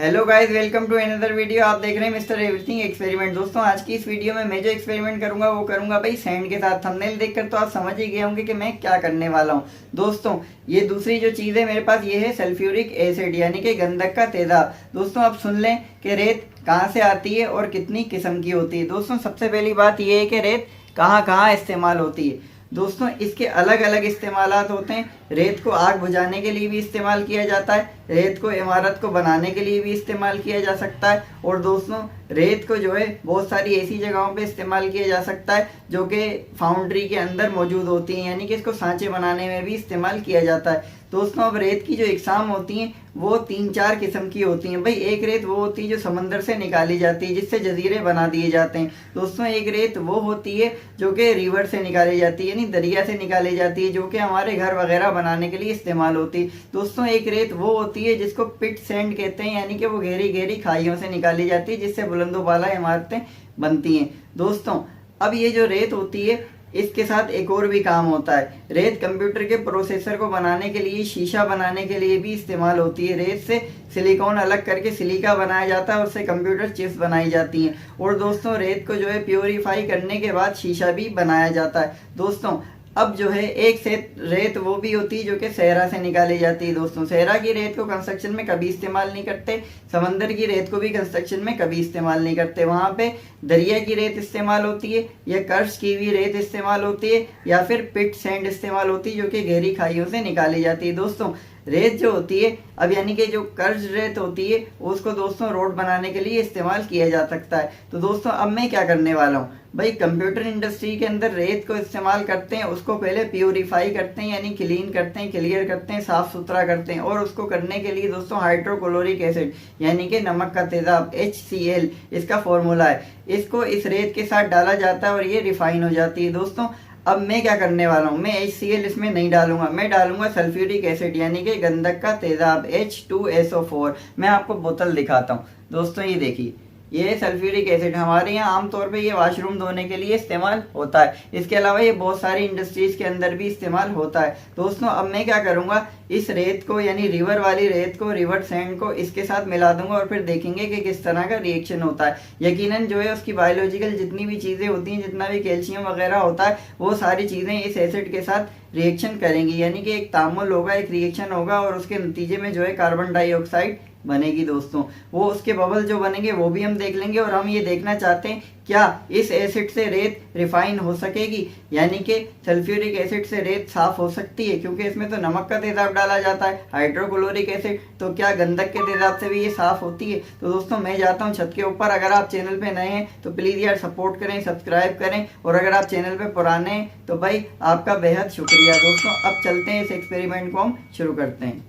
Hello guys, welcome to another video. आप देख रहे हैं मिस्टर एवरीथिंग एक्सपेरिमेंट। दोस्तों आज की इस वीडियो में मैं जो एक्सपेरिमेंट करूंगा वो करूंगा भाई सैंड के साथ। थंबनेल देखकर तो आप समझ ही गए होंगे कि मैं क्या करने वाला हूं। दोस्तों ये दूसरी जो चीज़ है मेरे पास, ये है सल्फ्यूरिक एसिड यानी कि गंधक का तेजाब। दोस्तों आप सुन लें कि रेत कहाँ से आती है और कितनी किस्म की होती है। दोस्तों सबसे पहली बात ये है कि रेत कहाँ कहाँ इस्तेमाल होती है। दोस्तों इसके अलग अलग इस्तेमालात होते हैं। रेत को आग बुझाने के लिए भी इस्तेमाल किया जाता है, रेत को इमारत को बनाने के लिए भी इस्तेमाल किया जा सकता है, और दोस्तों रेत को जो है बहुत सारी ऐसी जगहों पे इस्तेमाल किया जा सकता है जो कि फाउंड्री के अंदर मौजूद होती हैं, यानी कि इसको सांचे बनाने में भी इस्तेमाल किया जाता है। दोस्तों अब रेत की जो इकसाम होती हैं वो 3-4 किस्म की होती हैं। भाई एक रेत वो होती है जो समंदर से निकाली जाती है, जिससे जजीरे बना दिए जाते हैं। दोस्तों एक रेत वो होती है जो कि रिवर से निकाली जाती है, यानी दरिया से निकाली जाती है, जो कि हमारे घर वगैरह बनाने के लिए इस्तेमाल होती है। दोस्तों एक रेत वो होती है जिसको पिट सैंड कहते हैं, यानी कि वो गहरी गहरी खाइयों से निकाली जाती है, जिससे बुलंदोबाला इमारतें बनती हैं। दोस्तों अब ये जो रेत होती है इसके साथ एक और भी काम होता है। रेत कंप्यूटर के प्रोसेसर को बनाने के लिए, शीशा बनाने के लिए भी इस्तेमाल होती है। रेत से सिलिकॉन अलग करके सिलिका बनाया जाता है और उससे कंप्यूटर चिप्स बनाई जाती हैं। और दोस्तों रेत को जो है प्योरीफाई करने के बाद शीशा भी बनाया जाता है। दोस्तों अब जो है एक से रेत वो भी होती है जो कि सहरा से निकाली जाती है। दोस्तों सहरा की रेत को कंस्ट्रक्शन में कभी इस्तेमाल नहीं करते, समंदर की रेत को भी कंस्ट्रक्शन में कभी इस्तेमाल नहीं करते। वहाँ पे दरिया की रेत इस्तेमाल होती है, या कर्ज की हुई रेत इस्तेमाल होती है, या फिर पिट सैंड इस्तेमाल होती है जो कि गहरी खाइयों से निकाली जाती है। दोस्तों रेत जो होती है अब यानी कि जो कर्ज रेत होती है उसको दोस्तों रोड बनाने के लिए इस्तेमाल किया जा सकता है। तो दोस्तों अब मैं क्या करने वाला हूँ, भाई कंप्यूटर इंडस्ट्री के अंदर रेत को इस्तेमाल करते हैं, उसको पहले प्योरीफाई करते हैं, यानी क्लीन करते हैं, क्लियर करते हैं, साफ सुथरा करते हैं। और उसको करने के लिए दोस्तों हाइड्रोक्लोरिक एसिड यानी कि नमक का तेजाब HCl इसका फॉर्मूला है, इसको इस रेत के साथ डाला जाता है और ये रिफाइन हो जाती है। दोस्तों अब मैं क्या करने वाला हूँ, मैं HCl इसमें नहीं डालूंगा, मैं डालूंगा सल्फ्यूरिक एसिड यानी कि गंधक का तेजाब H2SO4। मैं आपको बोतल दिखाता हूँ। दोस्तों ये देखिए, ये सल्फ्यूरिक एसिड हमारे यहाँ आमतौर पे ये वॉशरूम धोने के लिए इस्तेमाल होता है। इसके अलावा ये बहुत सारी इंडस्ट्रीज के अंदर भी इस्तेमाल होता है। दोस्तों अब मैं क्या करूँगा, इस रेत को यानी रिवर वाली रेत को, रिवर सैंड को इसके साथ मिला दूंगा और फिर देखेंगे कि किस तरह का रिएक्शन होता है। यकीनन जो है उसकी बायोलॉजिकल जितनी भी चीज़ें होती हैं, जितना भी कैल्शियम वगैरह होता है, वो सारी चीज़ें इस एसिड के साथ रिएक्शन करेंगी, यानी कि एक तामुल होगा, एक रिएक्शन होगा, और उसके नतीजे में जो है कार्बन डाइऑक्साइड बनेगी। दोस्तों वो उसके बबल जो बनेंगे वो भी हम देख लेंगे, और हम ये देखना चाहते हैं क्या इस एसिड से रेत रिफाइन हो सकेगी, यानी कि सल्फ्यूरिक एसिड से रेत साफ हो सकती है, क्योंकि इसमें तो नमक का तेजाब डाला जाता है, हाइड्रोक्लोरिक एसिड, तो क्या गंधक के तेजाब से भी ये साफ होती है। तो दोस्तों मैं जाता हूँ छत के ऊपर। अगर आप चैनल पे नए हैं तो प्लीज़ यार सपोर्ट करें, सब्सक्राइब करें, और अगर आप चैनल पे पुराने हैं तो भाई आपका बेहद शुक्रिया। दोस्तों अब चलते हैं, इस एक्सपेरिमेंट को हम शुरू करते हैं।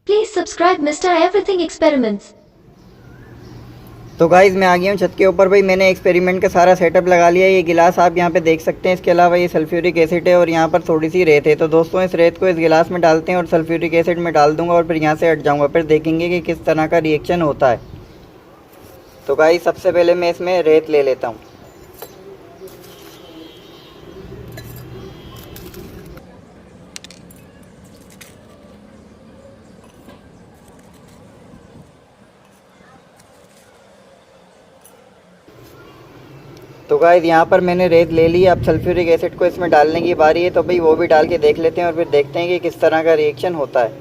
Please subscribe Mr. Everything Experiments. तो गाइज मैं आ गया हूँ छत के ऊपर। भाई मैंने एक्सपेरिमेंट का सारा सेटअप लगा लिया है। ये गिलास आप यहाँ पे देख सकते हैं, इसके अलावा ये सल्फ्यूरिक एसिड है और यहाँ पर थोड़ी सी रेत है। तो दोस्तों इस रेत को इस गिलास में डालते हैं और सल्फ्यूरिक एसिड में डाल दूंगा और फिर यहाँ से हट जाऊँगा, फिर देखेंगे कि किस तरह का रिएक्शन होता है। तो गाइज सबसे पहले मैं इसमें रेत ले लेता हूँ। तो गाइस यहाँ पर मैंने रेत ले ली। अब सल्फ्यूरिक एसिड को इसमें डालने की बारी है, तो भाई वो भी डाल के देख लेते हैं और फिर देखते हैं कि किस तरह का रिएक्शन होता है।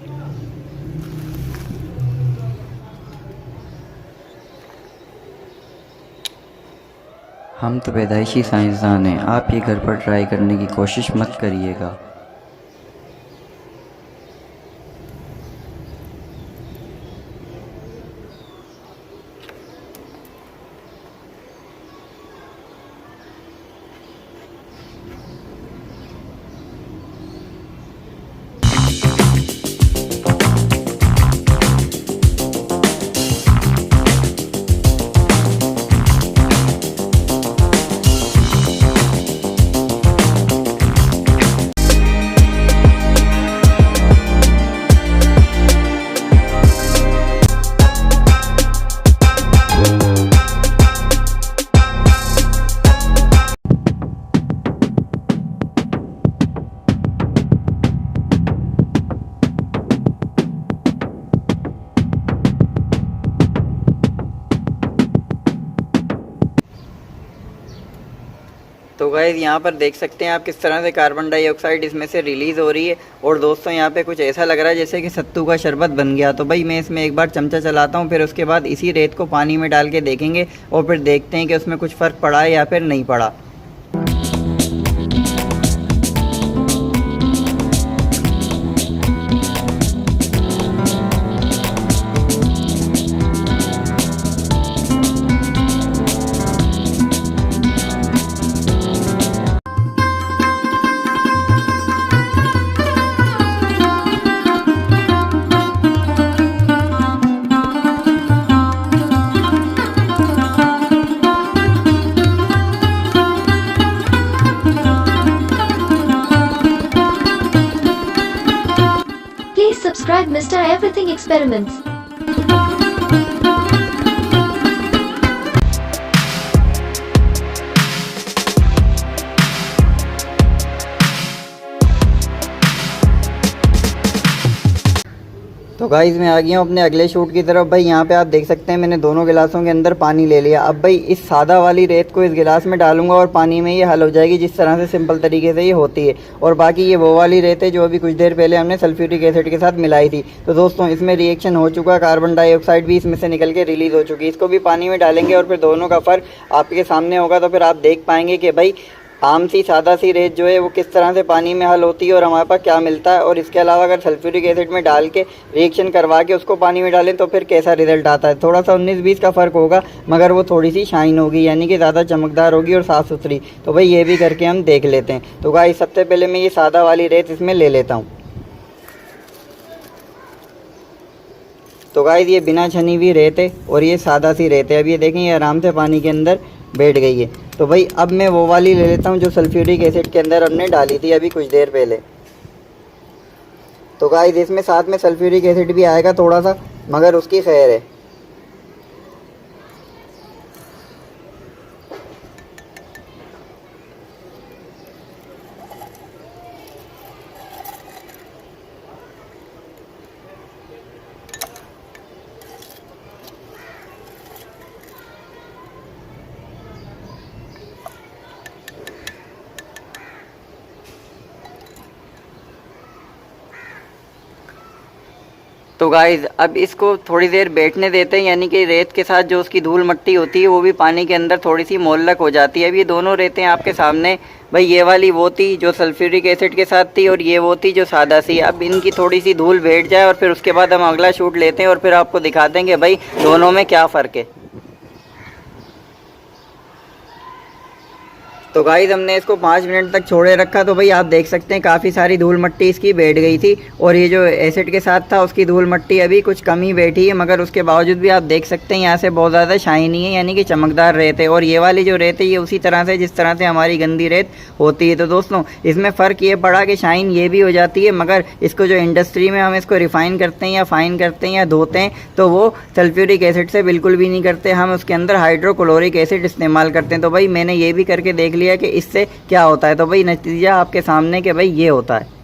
हम तो पैदाइशी साइंसदान हैं, आप ये घर पर ट्राई करने की कोशिश मत करिएगा। तो गाइस यहाँ पर देख सकते हैं आप किस तरह से कार्बन डाइऑक्साइड इसमें से रिलीज़ हो रही है। और दोस्तों यहाँ पे कुछ ऐसा लग रहा है जैसे कि सत्तू का शरबत बन गया। तो भाई मैं इसमें एक बार चमचा चलाता हूँ, फिर उसके बाद इसी रेत को पानी में डाल के देखेंगे और फिर देखते हैं कि उसमें कुछ फ़र्क पड़ा है या फिर नहीं पड़ा। Please subscribe Mr. Everything Experiments. तो गाइस मैं आ गया हूँ अपने अगले शूट की तरफ। भाई यहाँ पे आप देख सकते हैं मैंने दोनों गिलासों के अंदर पानी ले लिया। अब भाई इस सादा वाली रेत को इस गिलास में डालूंगा और पानी में ये हल हो जाएगी जिस तरह से सिंपल तरीके से ये होती है। और बाकी ये वो वाली रेत है जो अभी कुछ देर पहले हमने सल्फ्यूरिक एसिड के साथ मिलाई थी। तो दोस्तों इसमें रिएक्शन हो चुका, कार्बन डाइऑक्साइड भी इसमें से निकल के रिलीज़ हो चुकी है। इसको भी पानी में डालेंगे और फिर दोनों का फ़र्क आपके सामने होगा। तो फिर आप देख पाएंगे कि भाई आम सी सादा सी रेत जो है वो किस तरह से पानी में हल होती है और हमारे पास क्या मिलता है। और इसके अलावा अगर सल्फ्यूरिक एसिड में डाल के रिएक्शन करवा के उसको पानी में डालें तो फिर कैसा रिजल्ट आता है। थोड़ा सा 19-20 का फ़र्क होगा, मगर वो थोड़ी सी शाइन होगी, यानी कि ज़्यादा चमकदार होगी और साफ़ सुथरी। तो भाई ये भी करके हम देख लेते हैं। तो गाइस सबसे पहले मैं ये सादा वाली रेत इसमें ले लेता हूँ। तो गाइस ये बिना छनी हुई रेत है और ये सादा सी रेत है। अब ये देखें ये आराम से पानी के अंदर बैठ गई है। तो भाई अब मैं वो वाली ले लेता हूँ जो सल्फ्यूरिक एसिड के अंदर हमने डाली थी अभी कुछ देर पहले। तो गाइस इसमें साथ में सल्फ्यूरिक एसिड भी आएगा थोड़ा सा, मगर उसकी खैर है। तो गाइज़ अब इसको थोड़ी देर बैठने देते हैं, यानी कि रेत के साथ जो उसकी धूल मट्टी होती है वो भी पानी के अंदर थोड़ी सी मोलक हो जाती है। अब ये दोनों रेतें आपके सामने, भाई ये वाली वो थी जो सल्फ्यूरिक एसिड के साथ थी और ये वो थी जो सादा सी। अब इनकी थोड़ी सी धूल बैठ जाए और फिर उसके बाद हम अगला शूट लेते हैं और फिर आपको दिखा देंगे भाई दोनों में क्या फ़र्क है। तो गाइस हमने इसको 5 मिनट तक छोड़े रखा। तो भाई आप देख सकते हैं काफ़ी सारी धूल मट्टी इसकी बैठ गई थी और ये जो एसिड के साथ था उसकी धूल मट्टी अभी कुछ कम ही बैठी है, मगर उसके बावजूद भी आप देख सकते हैं यहाँ से बहुत ज़्यादा शाइनी है, यानी कि चमकदार रेत है। और ये वाली जो रेत है ये उसी तरह से जिस तरह से हमारी गंदी रेत होती है। तो दोस्तों इसमें फ़र्क ये पड़ा कि शाइन ये भी हो जाती है, मगर इसको जो इंडस्ट्री में हम इसको रिफ़ाइन करते हैं या फाइन करते हैं या धोते हैं तो वो सल्फ्यूरिक एसिड से बिल्कुल भी नहीं करते, हम उसके अंदर हाइड्रोक्लोरिक एसिड इस्तेमाल करते हैं। तो भाई मैंने ये भी करके देख लिया कि इससे क्या होता है। तो भाई नतीजा आपके सामने कि भाई ये होता है।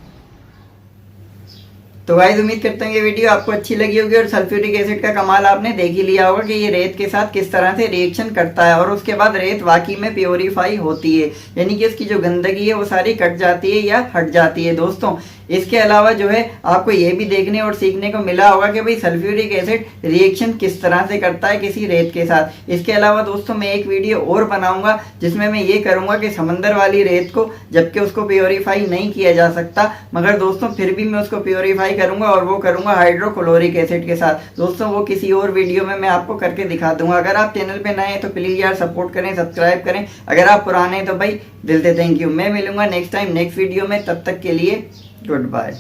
तो गाइस उम्मीद करता हूँ ये वीडियो आपको अच्छी लगी होगी और सल्फ्यूरिक एसिड का कमाल आपने देख ही लिया होगा कि ये रेत के साथ किस तरह से रिएक्शन करता है और उसके बाद रेत वाकई में प्योरीफाई होती है, यानी कि उसकी जो गंदगी है वो सारी कट जाती है या हट जाती है। दोस्तों इसके अलावा जो है आपको ये भी देखने और सीखने को मिला होगा कि भाई सल्फ्यूरिक एसिड रिएक्शन किस तरह से करता है किसी रेत के साथ। इसके अलावा दोस्तों मैं एक वीडियो और बनाऊंगा जिसमें मैं ये करूंगा कि समंदर वाली रेत को, जबकि उसको प्योरीफाई नहीं किया जा सकता, मगर दोस्तों फिर भी मैं उसको प्योरीफाई करूंगा और वो करूंगा हाइड्रोक्लोरिक एसिड के साथ। दोस्तों वो किसी और वीडियो में मैं आपको करके दिखा दूंगा। अगर आप चैनल पे नए हैं तो प्लीज यार सपोर्ट करें, सब्सक्राइब करें। अगर आप पुराने हैं तो भाई दिल से थैंक यू। मैं मिलूंगा नेक्स्ट टाइम नेक्स्ट वीडियो में, तब तक के लिए गुड बाय।